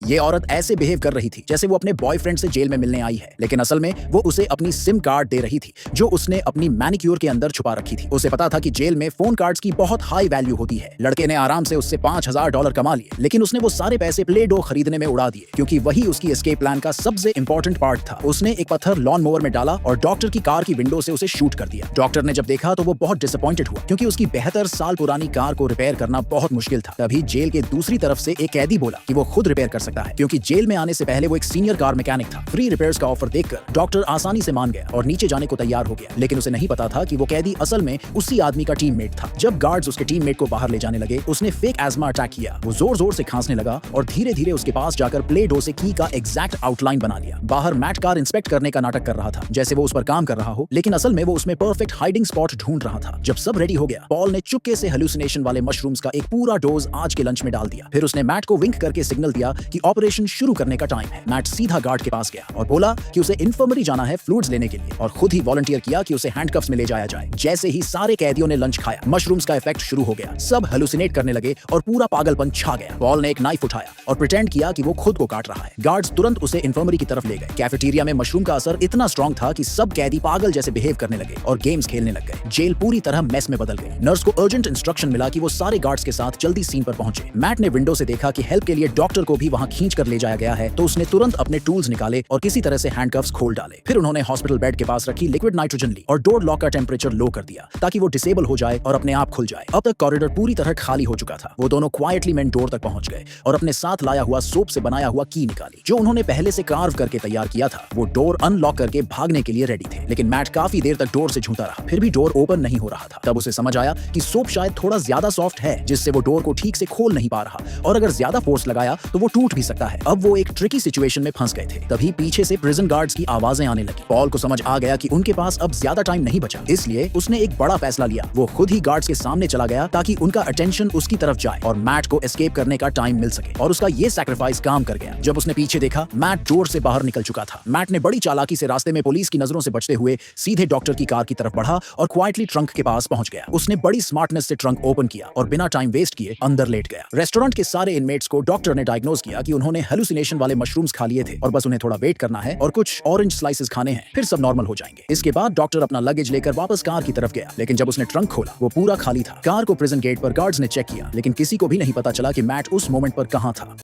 ये औरत ऐसे बिहेव कर रही थी जैसे वो अपने बॉयफ्रेंड से जेल में मिलने आई है, लेकिन असल में वो उसे अपनी सिम कार्ड दे रही थी जो उसने अपनी मैनिक्योर के अंदर छुपा रखी थी। उसे पता था कि जेल में फोन कार्ड्स की बहुत हाई वैल्यू होती है। लड़के ने आराम से उससे $5000 कमा लिए, लेकिन उसने वो सारे पैसे प्ले डो खरीदने में उड़ा दिए क्योंकि वही उसकी एस्केप प्लान का सबसे इंपॉर्टेंट पार्ट था। उसने एक पत्थर लॉन मोवर में डाला और डॉक्टर की कार की विंडो से उसे शूट कर दिया। डॉक्टर ने जब देखा तो वो बहुत डिसअपॉइंटेड हुआ क्योंकि उसकी 72 साल पुरानी कार को रिपेयर करना बहुत मुश्किल था। तभी जेल के दूसरी तरफ से एक कैदी बोला कि वो खुद रिपेयर कर सकता है क्योंकि जेल में आने से पहले वो एक सीनियर कार मैकेनिक था। फ्री रिपेयर्स का ऑफर देखकर डॉक्टर आसानी से मान गया और नीचे जाने को तैयार हो गया, लेकिन उसे नहीं पता था कि वो कैदी असल में उसी आदमी का टीममेट था। जब गार्ड्स उसके टीममेट को बाहर ले जाने लगे, उसने फेक एस्मा अटैक किया। वो जोर जोर से खांसने लगा और धीरे धीरे उसके पास जाकर प्ले डो से की का एग्जैक्ट आउटलाइन बना लिया। बाहर मैट कार इंस्पेक्ट करने का नाटक कर रहा था जैसे वो उस पर काम कर रहा हो, लेकिन असल में वो उसमें परफेक्ट हाइडिंग स्पॉट ढूंढ रहा था। जब सब रेडी हो गया, पॉल ने चुपके से हेलुसिनेशन वाले मशरूम्स का एक पूरा डोज आज के लंच में डाल दिया। फिर उसने मैट को विंक करके सिग्नल दिया कि ऑपरेशन शुरू करने का टाइम है। मैट सीधा गार्ड के पास गया और बोला कि उसे इन्फर्मरी जाना है फ्लूइड्स लेने के लिए, और खुद ही वॉलंटियर किया कि उसे हैंडकफ्स में ले जाया जाए। जैसे ही सारे कैदियों ने लंच खाया, मशरूम्स का इफेक्ट शुरू हो गया। सब हेलुसिनेट करने लगे और पूरा पागलपन छा गया। पॉल ने एक नाइफ उठाया और प्रिटेंड किया कि वो खुद को काट रहा है। गार्ड्स तुरंत उसे इन्फर्मरी की तरफ ले गए। कैफेटेरिया में मशरूम का असर इतना स्ट्रॉन्ग था कि सब कैदी पागल जैसे बिहेव करने लगे और गेम्स खेलने लग गए। जेल पूरी तरह मेस में बदल गई। नर्स को अर्जेंट इंस्ट्रक्शन मिला कि वो सारे गार्ड्स के साथ जल्दी सीन पर पहुंचे। मैट ने विंडो से देखा कि हेल्प के लिए डॉक्टर को भी वहां खींच कर ले जाया गया है, तो उसने तुरंत अपने टूल्स निकाले और किसी तरह से हैंडकफ्स खोल डाले। फिर उन्होंने हॉस्पिटल बेड के पास रखी लिक्विड नाइट्रोजन ली और डोर लॉक का टेम्परेचर लो कर दिया ताकि वो डिसेबल हो जाए और अपने आप खुल जाए। अब तक कॉरिडोर पूरी तरह खाली हो चुका था। वो दोनों क्वाइटली मेन डोर तक पहुंच गए और अपने साथ लाया हुआ सोप से बनाया हुआ की निकाली जो उन्होंने पहले से कार्व करके तैयार किया था। वो डोर अनलॉक करके भागने के लिए रेडी थे, लेकिन मैट काफी देर तक डोर से झूठा रहा, फिर भी डोर ओपन नहीं हो रहा था। तब उसे समझ आया कि सोप शायद थोड़ा ज्यादा सॉफ्ट है जिससे वो डोर को ठीक से खोल नहीं पा रहा, और अगर ज्यादा फोर्स लगाया तो वो टूट भी सकता है। अब वो एक ट्रिकी सिचुएशन में फंस गए थे। तभी पीछे से प्रिजन गार्ड्स की आवाजें आने लगी। पॉल को समझ आ गया कि उनके पास अब ज्यादा टाइम नहीं बचा, इसलिए उसने एक बड़ा फैसला लिया। वो खुद ही गार्ड्स के सामने चला गया ताकि उनका अटेंशन उसकी तरफ जाए और मैट को एस्केप करने का टाइम मिल सके, और उसका ये सैक्रिफाइस काम कर गया। जब उसने पीछे देखा, मैट डोर से बाहर निकल चुका था। मैट ने बड़ी चालाकी से रास्ते में पुलिस की नजरों से बचते हुए सीधे डॉक्टर की कार की तरफ बढ़ा और क्वाइटली ट्रंक के पास पहुंच गया। उसने बड़ी स्मार्टनेस से ट्रंक ओपन किया और बिना टाइम वेस्ट किए अंदर लेट गया। रेस्टोरेंट के सारे इनमेट्स को डॉक्टर ने डायग्नोज किया कि उन्होंने हेलुसिनेशन वाले मशरूम्स खा लिए थे और बस उन्हें थोड़ा वेट करना है और कुछ ऑरेंज स्लाइसेस खाने हैं, फिर सब नॉर्मल हो जाएंगे। इसके बाद डॉक्टर अपना लगेज लेकर वापस कार की तरफ गया, लेकिन जब उसने ट्रंक खोला वो पूरा खाली था। कार को प्रिजन गेट पर गार्ड्स ने चेक किया, लेकिन किसी को भी नहीं पता चला कि मैट उस मोमेंट पर कहां था।